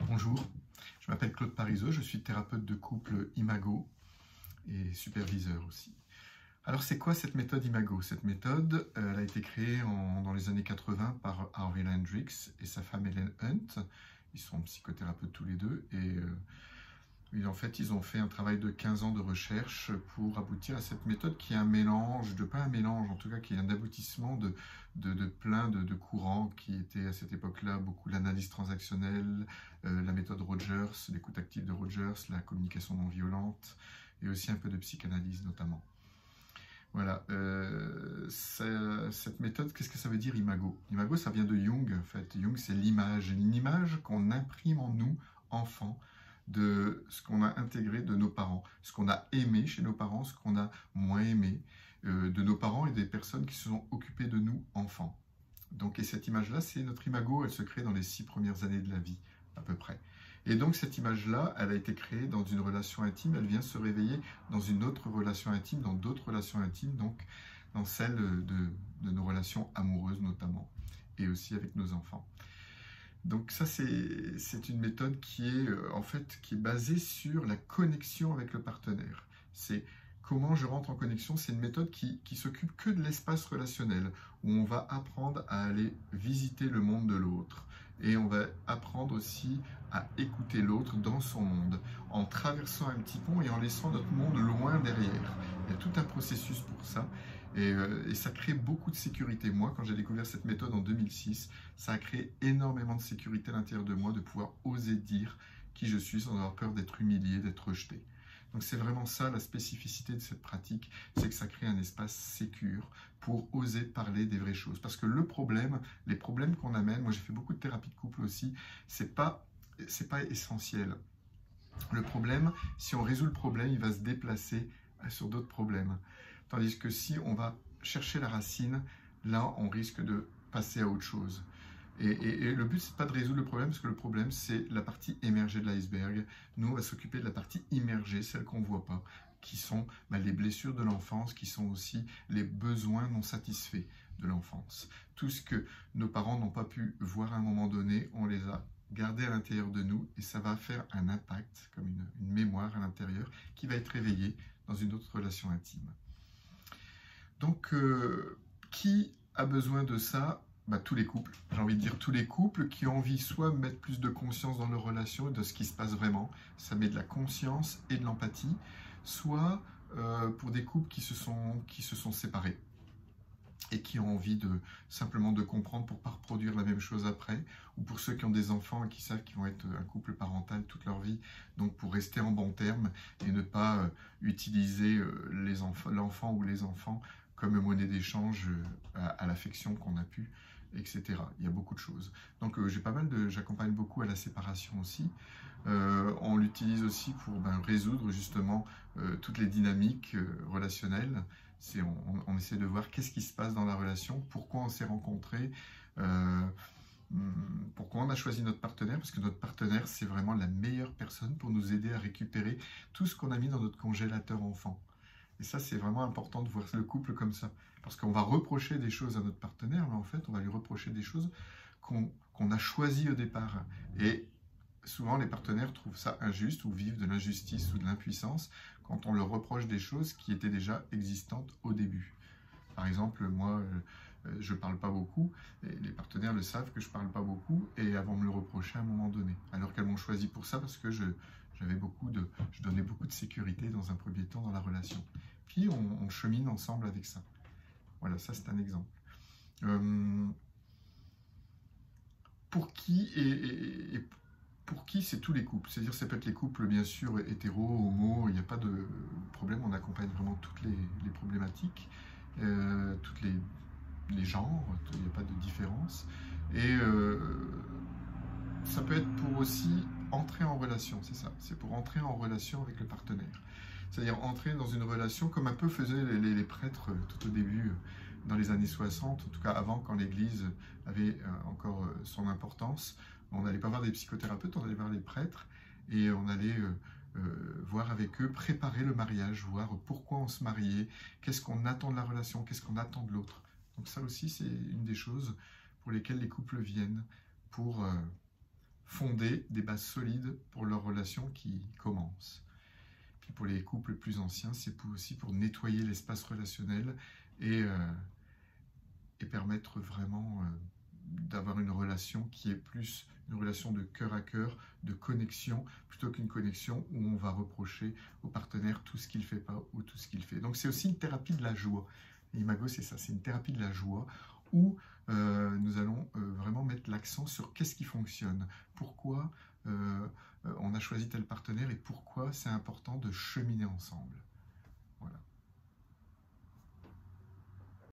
Bonjour, je m'appelle Claude Parisot, je suis thérapeute de couple Imago et superviseur aussi. Alors c'est quoi cette méthode Imago? Cette méthode, elle a été créée dans les années 80 par Harvey Hendricks et sa femme Helen Hunt. Ils sont psychothérapeutes tous les deux et en fait ils ont fait un travail de 15 ans de recherche pour aboutir à cette méthode qui est un mélange, pas un mélange en tout cas, qui est un aboutissement de plein de courants qui étaient à cette époque-là beaucoup l'analyse transactionnelle, la méthode Rogers, l'écoute active de Rogers, la communication non violente et aussi un peu de psychanalyse notamment. Voilà, cette méthode, qu'est-ce que ça veut dire Imago? Imago, ça vient de Jung, en fait. Jung, c'est l'image, une image qu'on imprime en nous, enfants, de ce qu'on a intégré de nos parents, ce qu'on a aimé chez nos parents, ce qu'on a moins aimé de nos parents et des personnes qui se sont occupées de nous, enfants. Donc, et cette image-là, c'est notre imago, elle se crée dans les 6 premières années de la vie, à peu près. Et donc, cette image-là, elle a été créée dans une relation intime, elle vient se réveiller dans une autre relation intime, dans d'autres relations intimes, donc dans celle de nos relations amoureuses notamment, et aussi avec nos enfants. Donc ça, c'est une méthode qui est en fait qui est basée sur la connexion avec le partenaire. C'est comment je rentre en connexion. C'est une méthode qui s'occupe que de l'espace relationnel, où on va apprendre à aller visiter le monde de l'autre. Et on va apprendre aussi à écouter l'autre dans son monde, en traversant un petit pont et en laissant notre monde loin derrière. Il y a tout un processus pour ça. Et ça crée beaucoup de sécurité. Moi, quand j'ai découvert cette méthode en 2006, ça a créé énormément de sécurité à l'intérieur de moi, de pouvoir oser dire qui je suis sans avoir peur d'être humilié, d'être rejeté. Donc c'est vraiment ça la spécificité de cette pratique, c'est que ça crée un espace sécure pour oser parler des vraies choses. Parce que le problème, les problèmes qu'on amène, moi j'ai fait beaucoup de thérapie de couple aussi, c'est pas essentiel. Le problème, si on résout le problème, il va se déplacer sur d'autres problèmes. Tandis que si on va chercher la racine, là, on risque de passer à autre chose. Et le but, c'est pas de résoudre le problème, parce que le problème, c'est la partie émergée de l'iceberg. Nous, on va s'occuper de la partie immergée, celle qu'on ne voit pas, qui sont les blessures de l'enfance, qui sont aussi les besoins non satisfaits de l'enfance. Tout ce que nos parents n'ont pas pu voir à un moment donné, on les a gardés à l'intérieur de nous, et ça va faire un impact, comme une mémoire à l'intérieur, qui va être réveillée dans une autre relation intime. Donc, qui a besoin de ça? Tous les couples, j'ai envie de dire tous les couples qui ont envie soit de mettre plus de conscience dans leur relation et de ce qui se passe vraiment, ça met de la conscience et de l'empathie, soit pour des couples qui se sont séparés et qui ont envie simplement de comprendre pour ne pas reproduire la même chose après, ou pour ceux qui ont des enfants et qui savent qu'ils vont être un couple parental toute leur vie, donc pour rester en bons termes et ne pas utiliser l'enfant ou les enfants comme monnaie d'échange à l'affection qu'on a pu, etc. Il y a beaucoup de choses. Donc j'accompagne beaucoup à la séparation aussi. On l'utilise aussi pour résoudre justement toutes les dynamiques relationnelles. On essaie de voir qu'est-ce qui se passe dans la relation, pourquoi on s'est rencontrés, pourquoi on a choisi notre partenaire, parce que notre partenaire, c'est vraiment la meilleure personne pour nous aider à récupérer tout ce qu'on a mis dans notre congélateur enfant. Et ça, c'est vraiment important de voir le couple comme ça. Parce qu'on va reprocher des choses à notre partenaire, mais en fait, on va lui reprocher des choses qu'on a choisies au départ. Et souvent, les partenaires trouvent ça injuste ou vivent de l'injustice ou de l'impuissance quand on leur reproche des choses qui étaient déjà existantes au début. Par exemple, moi, je ne parle pas beaucoup, et les partenaires le savent que je ne parle pas beaucoup, et elles vont me le reprocher à un moment donné. Alors qu'elles m'ont choisi pour ça parce que je donnais beaucoup de sécurité dans un premier temps dans la relation. Puis on chemine ensemble avec ça. Voilà, ça c'est un exemple. Pour qui c'est tous les couples. C'est-à-dire ça peut être les couples bien sûr hétéro, homo, il n'y a pas de problème, on accompagne vraiment toutes les problématiques, toutes les genres, il n'y a pas de différence. Et ça peut être pour aussi entrer en relation, c'est ça, c'est pour entrer en relation avec le partenaire. C'est-à-dire entrer dans une relation comme un peu faisaient les prêtres tout au début, dans les années 60, en tout cas avant, quand l'Église avait encore son importance. On n'allait pas voir des psychothérapeutes, on allait voir les prêtres et on allait voir avec eux, préparer le mariage, voir pourquoi on se mariait, qu'est-ce qu'on attend de la relation, qu'est-ce qu'on attend de l'autre. Donc ça aussi, c'est une des choses pour lesquelles les couples viennent, pour fonder des bases solides pour leur relation qui commence. Puis pour les couples plus anciens, c'est aussi pour nettoyer l'espace relationnel et permettre vraiment d'avoir une relation qui est plus une relation de cœur à cœur, de connexion, plutôt qu'une connexion où on va reprocher au partenaire tout ce qu'il ne fait pas ou tout ce qu'il fait. Donc c'est aussi une thérapie de la joie. Imago, c'est ça, c'est une thérapie de la joie où nous allons vraiment mettre l'accent sur qu'est-ce qui fonctionne, pourquoi on a choisi tel partenaire et pourquoi c'est important de cheminer ensemble.